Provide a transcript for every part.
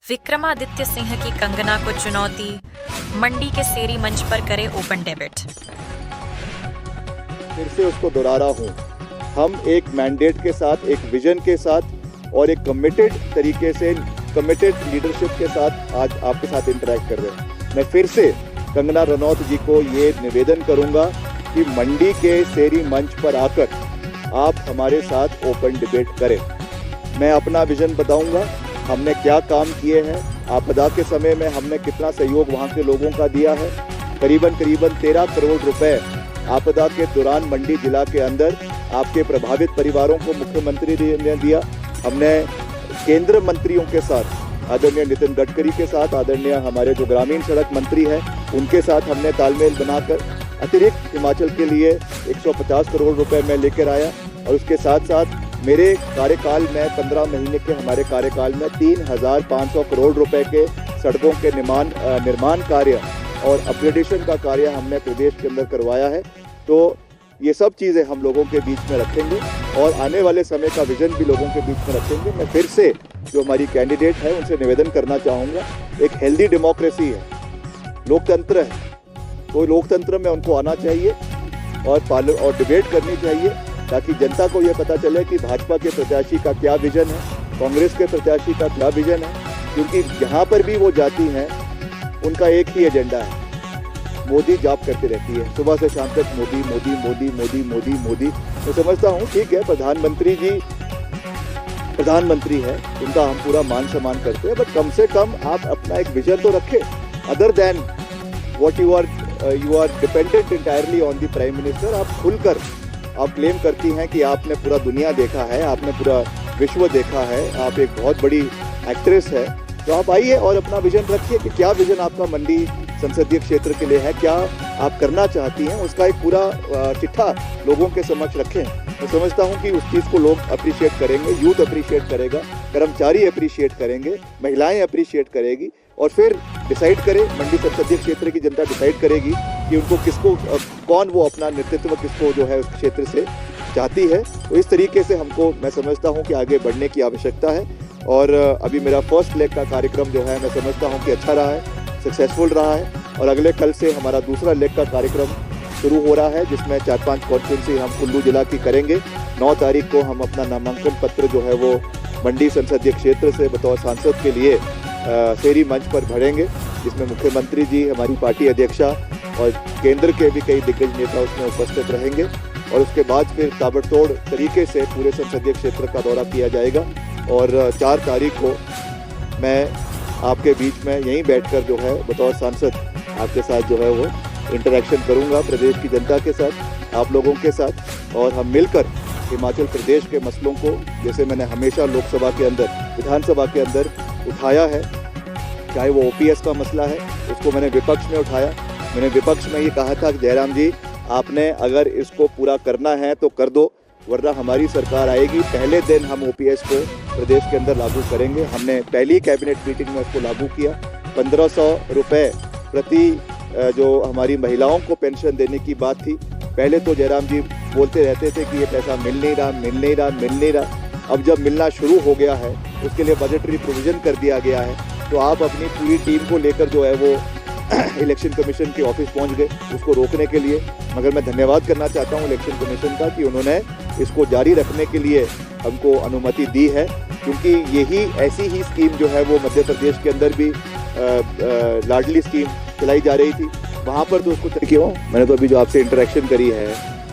विक्रमादित्य सिंह की कंगना को चुनौती, मंडी के सेरी मंच पर करे ओपन डेबिट। फिर से उसको दोहरा रहा हूँ, हम एक मैंडेट के साथ, एक विजन के साथ और एक कमिटेड तरीके से, कमिटेड लीडरशिप के साथ आज आपके साथ इंटरेक्ट कर रहे हैं। मैं फिर से कंगना रनौत जी को ये निवेदन करूँगा कि मंडी के सेरी मंच पर आकर आप हमारे साथ ओपन डिबेट करें। मैं अपना विजन बताऊँगा, हमने क्या काम किए हैं, आपदा के समय में हमने कितना सहयोग वहाँ के लोगों का दिया है। करीबन 13 करोड़ रुपए आपदा के दौरान मंडी जिला के अंदर आपके प्रभावित परिवारों को मुख्यमंत्री ने दिया। हमने केंद्र मंत्रियों के साथ, आदरणीय नितिन गडकरी के साथ, आदरणीय हमारे जो ग्रामीण सड़क मंत्री हैं उनके साथ हमने तालमेल बनाकर अतिरिक्त हिमाचल के लिए 150 करोड़ रुपए मैं लेकर आया। और उसके साथ साथ मेरे कार्यकाल में 15 महीने के हमारे कार्यकाल में 3500 करोड़ रुपए के सड़कों के निर्माण कार्य और अपग्रेडेशन का कार्य हमने प्रदेश के अंदर करवाया है। तो ये सब चीज़ें हम लोगों के बीच में रखेंगे और आने वाले समय का विजन भी लोगों के बीच में रखेंगे। मैं फिर से जो हमारी कैंडिडेट है उनसे निवेदन करना चाहूँगा, एक हेल्दी डेमोक्रेसी है, लोकतंत्र है, तो लोकतंत्र में उनको आना चाहिए और डिबेट करनी चाहिए ताकि जनता को यह पता चले कि भाजपा के प्रत्याशी का क्या विजन है, कांग्रेस के प्रत्याशी का क्या विजन है। क्योंकि जहाँ पर भी वो जाती हैं उनका एक ही एजेंडा है, मोदी जॉब करती रहती है, सुबह से शाम तक मोदी मोदी मोदी मोदी मोदी मोदी। मैं समझता हूँ ठीक है, प्रधानमंत्री जी प्रधानमंत्री है, उनका हम पूरा मान सम्मान करते हैं, बट कम से कम आप अपना एक विजन तो रखें। Other than what you are dependent entirely on the prime minister. आप खुलकर आप क्लेम करती हैं कि आपने पूरा दुनिया देखा है, आपने पूरा विश्व देखा है, आप एक बहुत बड़ी एक्ट्रेस है, तो आप आइए और अपना विजन रखिए कि क्या विजन आपका मंडी संसदीय क्षेत्र के लिए है, क्या आप करना चाहती हैं, उसका एक पूरा चिट्ठा लोगों के समक्ष रखें। मैं समझता हूं कि उस चीज़ को लोग अप्रिशिएट करेंगे, यूथ अप्रिशिएट करेगा, कर्मचारी अप्रिशिएट करेंगे, महिलाएं अप्रिशिएट करेगी और फिर डिसाइड करें, मंडी संसदीय क्षेत्र की जनता डिसाइड करेगी कि उनको किसको कौन वो अपना नेतृत्व किसको जो है उस क्षेत्र से चाहती है। तो इस तरीके से हमको, मैं समझता हूँ कि आगे बढ़ने की आवश्यकता है। और अभी मेरा फर्स्ट लेग का कार्यक्रम जो है मैं समझता हूँ कि अच्छा रहा है, सक्सेसफुल रहा है। और अगले कल से हमारा दूसरा लेग का कार्यक्रम शुरू हो रहा है जिसमें 4-5 कॉन्स्टिट्यूंसी हम कुल्लू जिला की करेंगे। 9 तारीख को हम अपना नामांकन पत्र जो है वो मंडी संसदीय क्षेत्र से बतौर सांसद के लिए सेरी मंच पर भरेंगे, जिसमें मुख्यमंत्री जी, हमारी पार्टी अध्यक्षा और केंद्र के भी कई दिग्गज नेता उसमें उपस्थित रहेंगे। और उसके बाद फिर ताबड़तोड़ तरीके से पूरे संसदीय क्षेत्र का दौरा किया जाएगा। और 4 तारीख को मैं आपके बीच में यहीं बैठकर जो है बतौर सांसद आपके साथ जो है वो इंटरेक्शन करूंगा, प्रदेश की जनता के साथ, आप लोगों के साथ, और हम मिलकर हिमाचल प्रदेश के मसलों को, जैसे मैंने हमेशा लोकसभा के अंदर, विधानसभा के अंदर उठाया है, चाहे वो ओपीएस का मसला है, उसको मैंने विपक्ष में उठाया। मैंने विपक्ष में ये कहा था कि जयराम जी, आपने अगर इसको पूरा करना है तो कर दो, वरना हमारी सरकार आएगी, पहले दिन हम ओपीएस को प्रदेश के अंदर लागू करेंगे। हमने पहली कैबिनेट मीटिंग में उसको लागू किया। 1500 रुपये प्रति जो हमारी महिलाओं को पेंशन देने की बात थी, पहले तो जयराम जी बोलते रहते थे कि ये पैसा मिल नहीं रहा। अब जब मिलना शुरू हो गया है, उसके लिए बजटरी प्रोविज़न कर दिया गया है। तो आप अपनी पूरी टीम को लेकर जो है वो इलेक्शन कमीशन के ऑफिस पहुंच गए उसको रोकने के लिए। मगर मैं धन्यवाद करना चाहता हूं इलेक्शन कमीशन का कि उन्होंने इसको जारी रखने के लिए हमको अनुमति दी है, क्योंकि यही ऐसी ही स्कीम जो है वो मध्य प्रदेश के अंदर भी लाडली स्कीम चलाई जा रही थी, वहाँ पर तो उसको क्यों, मैंने तो अभी जो आपसे इंटरेक्शन करी है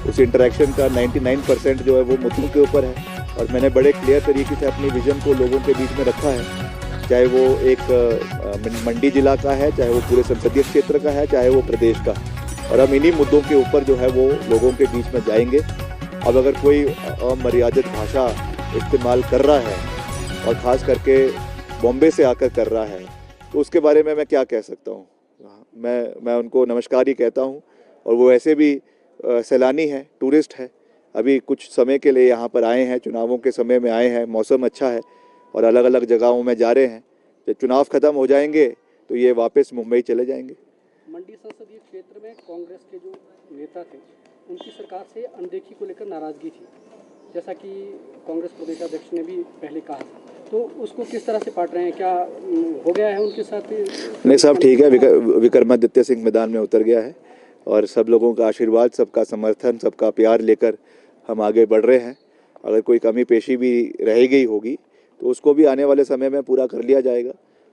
उस इंटरेक्शन का 99% जो है वो मुद्दों के ऊपर है। और मैंने बड़े क्लियर तरीके से अपनी विजन को लोगों के बीच में रखा है, चाहे वो एक मंडी जिला का है, चाहे वो पूरे संसदीय क्षेत्र का है, चाहे वो प्रदेश का। और हम इन्हीं मुद्दों के ऊपर जो है वो लोगों के बीच में जाएंगे। अब अगर कोई अमर्यादित भाषा इस्तेमाल कर रहा है और ख़ास करके बॉम्बे से आकर कर रहा है, तो उसके बारे में मैं क्या कह सकता हूँ। मैं उनको नमस्कार ही कहता हूँ। और वो ऐसे भी सैलानी है, टूरिस्ट है, अभी कुछ समय के लिए यहाँ पर आए हैं, चुनावों के समय में आए हैं, मौसम अच्छा है और अलग अलग जगहों में जा रहे हैं। जब चुनाव खत्म हो जाएंगे तो ये वापस मुंबई चले जाएंगे। मंडी संसदीय क्षेत्र में कांग्रेस के जो नेता थे उनकी सरकार से अनदेखी को लेकर नाराजगी थी। जैसा कि कांग्रेस प्रदेशाध्यक्ष ने भी पहले कहा था, तो उसको किस तरह से पाट रहे हैं? क्या हो गया है उनके साथ? नहीं, सब ठीक है। विक्रमादित्य सिंह मैदान में उतर गया है और सब लोगों का आशीर्वाद, सबका समर्थन, सबका प्यार लेकर हम आगे बढ़ रहे हैं। अगर कोई कमी पेशी भी रह गई होगी तो उसको भी आने वाले समय में पूरा कर लिया जाएगा।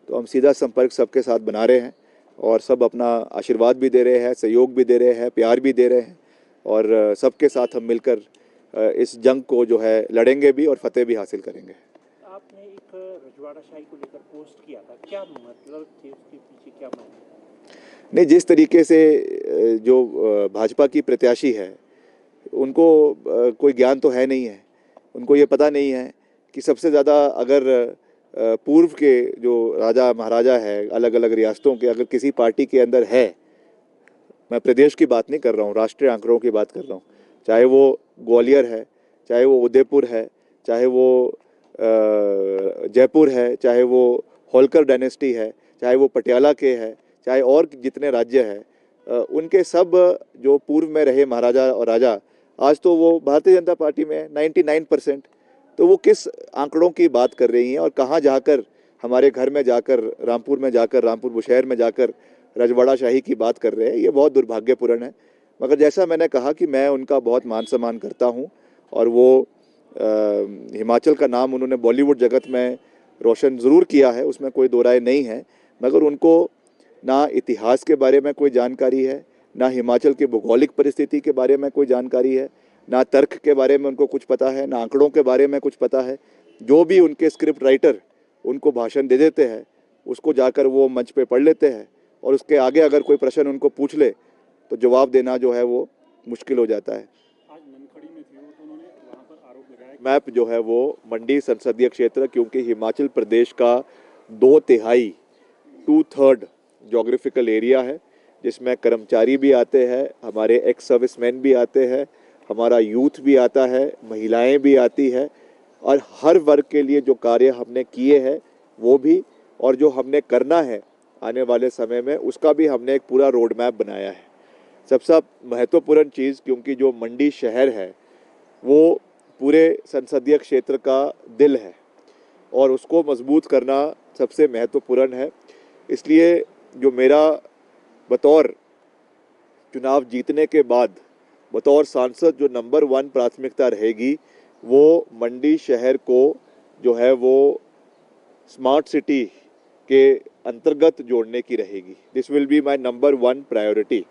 तो हम सीधा संपर्क सबके साथ बना रहे हैं और सब अपना आशीर्वाद भी दे रहे हैं, सहयोग भी दे रहे हैं, प्यार भी दे रहे हैं और सबके साथ हम मिलकर इस जंग को जो है लड़ेंगे भी और फतेह भी हासिल करेंगे। आपने एक रजवाड़ाशाही को लेकर पोस्ट किया था, क्या मतलब थे उसके पीछे, क्या मायने? नहीं, जिस तरीके से जो भाजपा की प्रत्याशी है उनको कोई ज्ञान तो है नहीं है, उनको ये पता नहीं है कि सबसे ज़्यादा अगर पूर्व के जो राजा महाराजा है अलग अलग रियासतों के, अगर किसी पार्टी के अंदर है, मैं प्रदेश की बात नहीं कर रहा हूँ, राष्ट्रीय आंकड़ों की बात कर रहा हूँ, चाहे वो ग्वालियर है, चाहे वो उदयपुर है, चाहे वो जयपुर है, चाहे वो होलकर डायनेस्टी है, चाहे वो पटियाला के है, चाहे और जितने राज्य हैं, उनके सब जो पूर्व में रहे महाराजा और राजा आज तो वो भारतीय जनता पार्टी में 99%। तो वो किस आंकड़ों की बात कर रही हैं और कहाँ जाकर, हमारे घर में जाकर, रामपुर में जाकर, रामपुर बुशहर में जाकर रजवाड़ाशाही की बात कर रहे हैं, ये बहुत दुर्भाग्यपूर्ण है। मगर जैसा मैंने कहा कि मैं उनका बहुत मान सम्मान करता हूँ और वो हिमाचल का नाम उन्होंने बॉलीवुड जगत में रोशन ज़रूर किया है, उसमें कोई दो राय नहीं है, मगर उनको ना इतिहास के बारे में कोई जानकारी है, ना हिमाचल की भौगोलिक परिस्थिति के बारे में कोई जानकारी है, ना तर्क के बारे में उनको कुछ पता है, ना आंकड़ों के बारे में कुछ पता है। जो भी उनके स्क्रिप्ट राइटर उनको भाषण दे देते हैं उसको जाकर वो मंच पे पढ़ लेते हैं और उसके आगे अगर कोई प्रश्न उनको पूछ ले तो जवाब देना जो है वो मुश्किल हो जाता है। आज ननखड़ी में थे वो, तो उन्होंने वहाँ पर आरोप लगाया। मैप जो है वो मंडी संसदीय क्षेत्र, क्योंकि हिमाचल प्रदेश का 2/3 2/3 जोग्राफिकल एरिया है, जिसमें कर्मचारी भी आते हैं, हमारे एक्स सर्विसमैन भी आते हैं, हमारा यूथ भी आता है, महिलाएं भी आती है और हर वर्ग के लिए जो कार्य हमने किए हैं वो भी, और जो हमने करना है आने वाले समय में उसका भी हमने एक पूरा रोड मैप बनाया है। सबसे महत्वपूर्ण चीज़, क्योंकि जो मंडी शहर है वो पूरे संसदीय क्षेत्र का दिल है और उसको मजबूत करना सबसे महत्वपूर्ण है। इसलिए जो मेरा बतौर चुनाव जीतने के बाद बतौर सांसद जो नंबर 1 प्राथमिकता रहेगी वो मंडी शहर को जो है वो स्मार्ट सिटी के अंतर्गत जोड़ने की रहेगी। This will be my number 1 priority.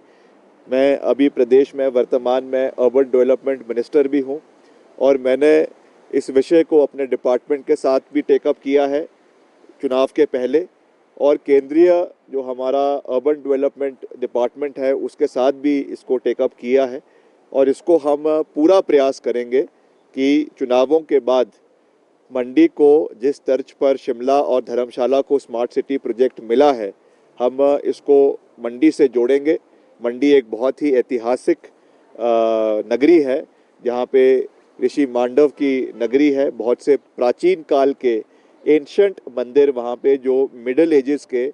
मैं अभी प्रदेश में वर्तमान में अर्बन डेवलपमेंट मिनिस्टर भी हूँ और मैंने इस विषय को अपने डिपार्टमेंट के साथ भी टेकअप किया है चुनाव के पहले, और केंद्रीय जो हमारा अर्बन डेवलपमेंट डिपार्टमेंट है उसके साथ भी इसको टेकअप किया है और इसको हम पूरा प्रयास करेंगे कि चुनावों के बाद मंडी को जिस तर्ज पर शिमला और धर्मशाला को स्मार्ट सिटी प्रोजेक्ट मिला है, हम इसको मंडी से जोड़ेंगे। मंडी एक बहुत ही ऐतिहासिक नगरी है जहाँ पे ऋषि मांडव की नगरी है, बहुत से प्राचीन काल के एंशंट मंदिर वहाँ पे, जो मिडल एजेस के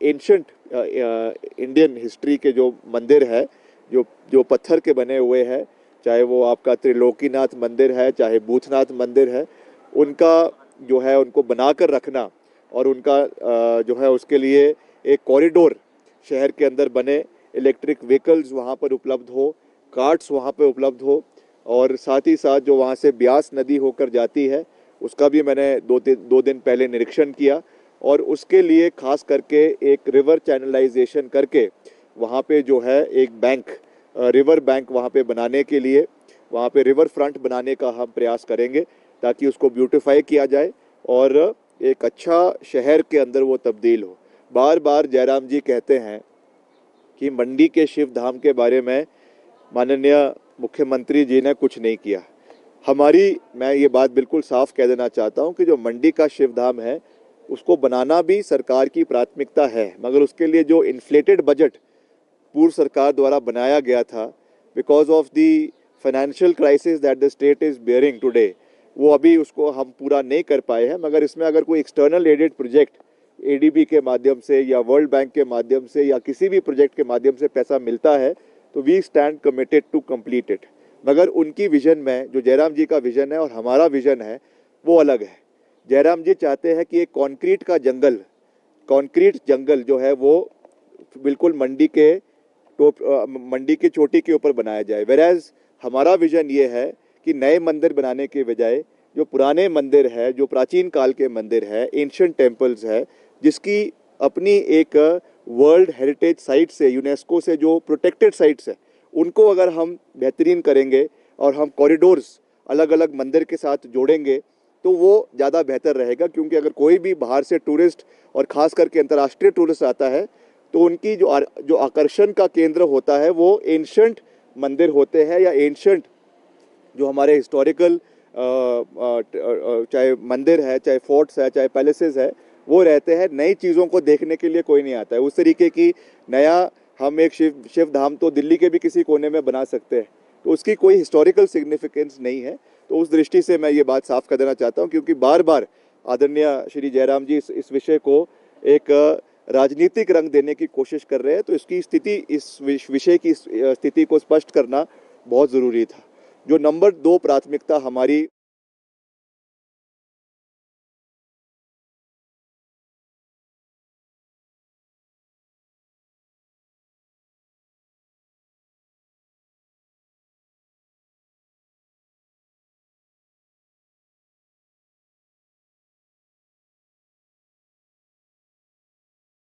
एंशंट इंडियन हिस्ट्री के जो मंदिर है, जो पत्थर के बने हुए हैं, चाहे वो आपका त्रिलोकीनाथ मंदिर है, चाहे भूतनाथ मंदिर है, उनका जो है उनको बनाकर रखना और उनका जो है उसके लिए एक कॉरिडोर शहर के अंदर बने, इलेक्ट्रिक व्हीकल्स वहाँ पर उपलब्ध हो, कार्ट्स वहाँ पर उपलब्ध हो, और साथ ही साथ जो वहाँ से ब्यास नदी होकर जाती है उसका भी मैंने दो दिन पहले निरीक्षण किया और उसके लिए खास करके एक रिवर चैनलाइजेशन करके वहाँ पे जो है एक बैंक, रिवर बैंक वहाँ पे बनाने के लिए, वहाँ पे रिवर फ्रंट बनाने का हम प्रयास करेंगे ताकि उसको ब्यूटिफाई किया जाए और एक अच्छा शहर के अंदर वो तब्दील हो। बार बार जयराम जी कहते हैं कि मंडी के शिव धाम के बारे में माननीय मुख्यमंत्री जी ने कुछ नहीं किया। मैं ये बात बिल्कुल साफ कह देना चाहता हूँ कि जो मंडी का शिव धाम है उसको बनाना भी सरकार की प्राथमिकता है, मगर उसके लिए जो इन्फ्लेटेड बजट पूर्व सरकार द्वारा बनाया गया था because of the financial crisis that the state is bearing today, वो अभी उसको हम पूरा नहीं कर पाए हैं। मगर इसमें अगर कोई एक्सटर्नल एडेड प्रोजेक्ट एडीबी के माध्यम से या वर्ल्ड बैंक के माध्यम से या किसी भी प्रोजेक्ट के माध्यम से पैसा मिलता है तो we stand committed to complete it. मगर उनकी विजन में जो जयराम जी का विजन है और हमारा विजन है वो अलग है। जयराम जी चाहते हैं कि एक कंक्रीट जंगल जो है वो बिल्कुल मंडी की चोटी के ऊपर बनाया जाए। वेराज हमारा विजन ये है कि नए मंदिर बनाने के बजाय जो पुराने मंदिर है, जो प्राचीन काल के मंदिर है, एंशिएंट टेम्पल्स है, जिसकी अपनी एक वर्ल्ड हेरिटेज साइट से, यूनेस्को से जो प्रोटेक्टेड साइट्स है, उनको अगर हम बेहतरीन करेंगे और हम कॉरिडोर्स अलग अलग मंदिर के साथ जोड़ेंगे तो वो ज़्यादा बेहतर रहेगा। क्योंकि अगर कोई भी बाहर से टूरिस्ट और ख़ास करके अंतर्राष्ट्रीय टूरिस्ट आता है तो उनकी जो आकर्षण का केंद्र होता है वो एंशिएंट मंदिर होते हैं या एंशिएंट जो हमारे हिस्टोरिकल चाहे मंदिर है, चाहे फोर्ट्स है, चाहे पैलेसेस है, वो रहते हैं। नई चीज़ों को देखने के लिए कोई नहीं आता है। उस तरीके की नया हम एक शिव धाम तो दिल्ली के भी किसी कोने में बना सकते हैं, तो उसकी कोई हिस्टोरिकल सिग्निफिकेंस नहीं है। तो उस दृष्टि से मैं ये बात साफ कर देना चाहता हूँ, क्योंकि बार बार आदरणीय श्री जयराम जी इस विषय को एक राजनीतिक रंग देने की कोशिश कर रहे हैं। तो इसकी स्थिति, इस विषय की स्थिति को स्पष्ट करना बहुत ज़रूरी था। जो नंबर 2 प्राथमिकता हमारी